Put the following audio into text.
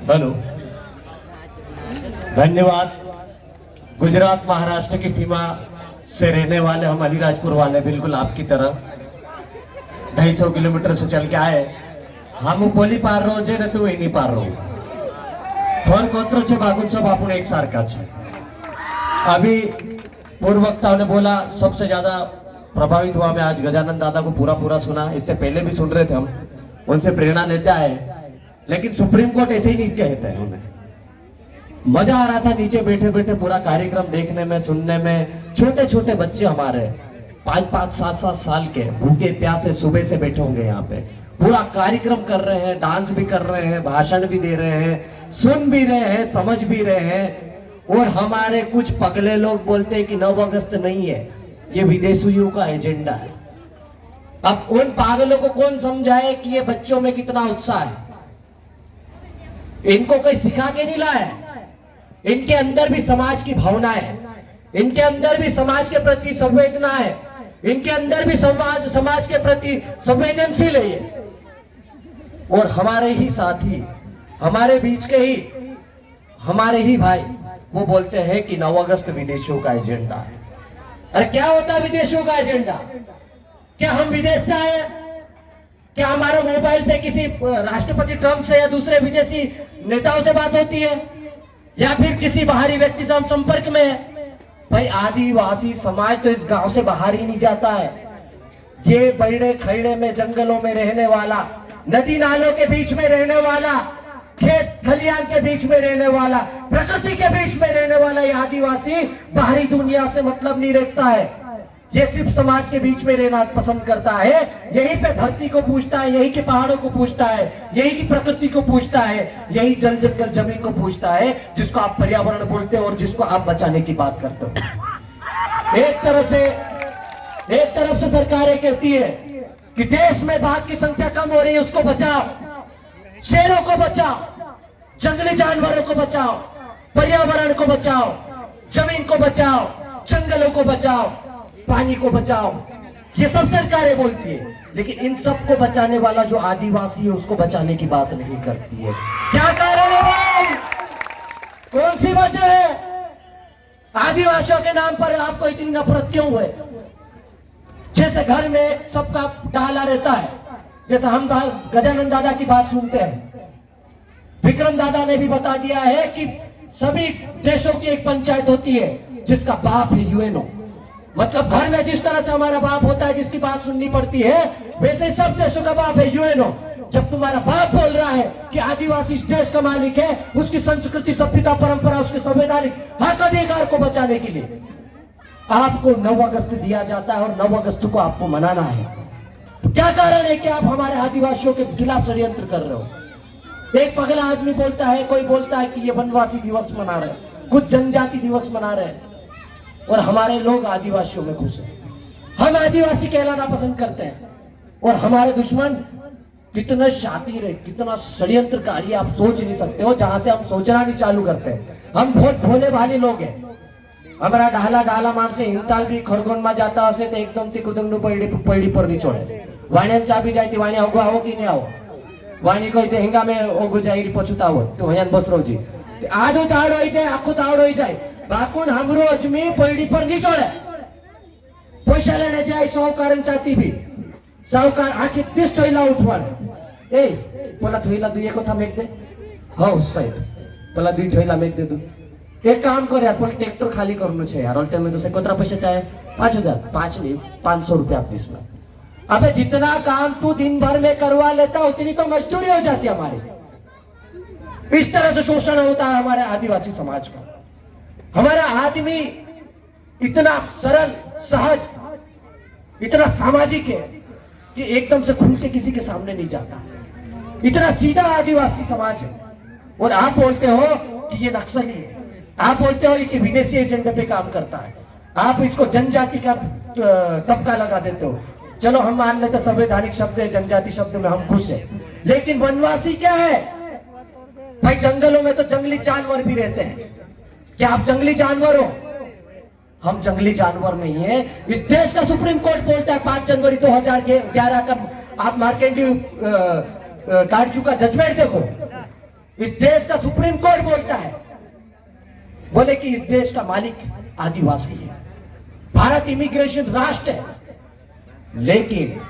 Hello, धन्यवाद। गुजरात महाराष्ट्र की सीमा से रहने वाले हम अलीराजपुर वाले बिल्कुल आपकी तरह 250 किलोमीटर से चल के आए। हम बोली पार रो छे ने तू नहीं पार रो फर कोत्रो छे बागुत्सव आपण एक सारखा छे। अभी पूर्व वक्ताओं ने बोला, सबसे ज्यादा प्रभावित हुआ मैं आज गजानन दादा को पूरा सुना। इससे पहले भी सुन रहे थे हम, उनसे प्रेरणा लेते आए, लेकिन सुप्रीम कोर्ट ऐसे ही नहीं कहते हैं उन्हें। मजा आ रहा था नीचे बैठे बैठे पूरा कार्यक्रम देखने में, सुनने में। छोटे छोटे बच्चे हमारे 5-5, 7-7 साल के भूखे प्यासे सुबह से बैठे होंगे यहाँ पे, पूरा कार्यक्रम कर रहे हैं, डांस भी कर रहे हैं, भाषण भी दे रहे हैं, सुन भी रहे हैं, समझ भी रहे हैं। और हमारे कुछ पगले लोग बोलते हैं कि 9 अगस्त नहीं है, ये विदेशियों का एजेंडा है। अब उन पागलों को कौन समझाए कि ये बच्चों में कितना उत्साह है। इनको कोई सिखा के नहीं लाया है। इनके अंदर भी समाज की भावना है, इनके अंदर भी समाज के प्रति संवेदना है, इनके अंदर भी समाज के प्रति संवेदनशील है ये। और हमारे ही साथी, हमारे बीच के ही, हमारे ही भाई वो बोलते हैं कि 9 अगस्त विदेशियों का एजेंडा है। अरे क्या होता है विदेशियों का एजेंडा? क्या हम विदेश से आए? क्या हमारे मोबाइल पे किसी राष्ट्रपति ट्रंप से या दूसरे विदेशी नेताओं से बात होती है, या फिर किसी बाहरी व्यक्ति से हम संपर्क में है? भाई आदिवासी समाज तो इस गांव से बाहर ही नहीं जाता है। ये बड़े खैड़े में, जंगलों में रहने वाला, नदी नालों के बीच में रहने वाला, खेत खलियान के बीच में रहने वाला, प्रकृति के बीच में रहने वाला ये आदिवासी बाहरी दुनिया से मतलब नहीं रखता है। ये सिर्फ समाज के बीच में रहना पसंद करता है। यहीं पे धरती को पूछता है, यहीं के पहाड़ों को पूछता है, यहीं की प्रकृति को पूछता है, यही जल जंगल जमीन को पूछता है, जिसको आप पर्यावरण बोलते हो और जिसको आप बचाने की बात करते हो। एक तरफ से सरकारें कहती है कि देश में बाघ की संख्या कम हो रही है, उसको बचाओ, शेरों को बचाओ, जंगली जानवरों को बचाओ, पर्यावरण को बचाओ, जमीन को बचाओ, जंगलों को बचाओ, पानी को बचाओ। ये सब सरकारें बोलती है, लेकिन इन सबको बचाने वाला जो आदिवासी है उसको बचाने की बात नहीं करती है। क्या कारण है भाई? कौन सी वजह है? आदिवासियों के नाम पर आपको इतनी नफरत क्यों है? जैसे घर में सबका डाला रहता है, जैसे हम गजानन दादा की बात सुनते हैं, विक्रम दादा ने भी बता दिया है कि सभी देशों की एक पंचायत होती है जिसका बाप है यूएनओ। मतलब घर में जिस तरह से हमारा बाप होता है जिसकी बात सुननी पड़ती है, वैसे सब देशों का बाप है यूएनओ। जब तुम्हारा बाप बोल रहा है कि आदिवासी इस देश का मालिक है, उसकी संस्कृति, सभ्यता, परंपरा, उसके संवैधानिक हक अधिकार को बचाने के लिए आपको 9 अगस्त दिया जाता है और 9 अगस्त को आपको मनाना है, तो क्या कारण है कि आप हमारे आदिवासियों के खिलाफ षड्यंत्र कर रहे हो? एक पगला आदमी बोलता है, कोई बोलता है कि ये वनवासी दिवस मना रहे हैं, कुछ जनजाति दिवस मना रहे हैं, और हमारे लोग आदिवासियों में खुश हैं। हम आदिवासी कहलाना पसंद करते हैं, और हमारे दुश्मन कितना शातिर है, कितना षड्यंत्रकारी, आप सोच नहीं सकते हो। जहां से हम सोचना नहीं चालू करते, हम बहुत भोले भाले लोग हैं। हमारा डाला माणसे हिमताल भी खरगोन में जाता हसे तो एकदम થી કુદંગનું પૈડી પર નહીં છોડે। વાણિયા ચાબી જાય ती વાણિયા હોગવા આવો કે નહીં આવો, વાણી કોઈ તે હિંગા में ઓગુ જાય પછુતા हो तो હયાન બસરોજી આધો તાવડો હોઈ જાય, આખો તાવડો હોઈ જાય, બાકુન हमरो अजमी पैड़ी पर नहीं छोड़े। पैसा लेने जाए साहूकार चाती भी, साहूकार आखी 30 थैला उठवाड़े। ए पेला थैला 2 एक था मेक दे, हाँ साहेब पेला 2 थैला मेक दे तू। एक काम कर यार, पर ट्रैक्टर खाली करनो छे यार, और में तो से कोतरा पैसा चाहे 5000, 5 नहीं 500 रुपया आप इसमें। अबे जितना काम तू दिन भर में करवा लेता उतनी तो मजदूरी हो जाती है हमारी। इस तरह से शोषण होता है हमारे आदिवासी समाज का। हमारा आदमी इतना सरल, सहज, इतना सामाजिक है कि एकदम से खुल के किसी के सामने नहीं जाता। इतना सीधा आदिवासी समाज है, और आप बोलते हो कि ये नक्सली है, आप बोलते हो कि विदेशी एजेंडे पे काम करता है, आप इसको जनजाति का तबका लगा देते हो। चलो हम मान लेते संवैधानिक शब्द है, जनजाति शब्द में हम खुश है, लेकिन वनवासी क्या है भाई? जंगलों में तो जंगली जानवर भी रहते हैं। क्या आप जंगली जानवर हो? हम जंगली जानवर नहीं है। इस देश का सुप्रीम कोर्ट बोलता है 5 जनवरी 2011 का, आप मार्केंडी काटजू का जजमेंट देखो, इस देश का सुप्रीम कोर्ट बोलता है, बोले कि इस देश का मालिक आदिवासी है। भारत इमिग्रेशन राष्ट्र है, लेकिन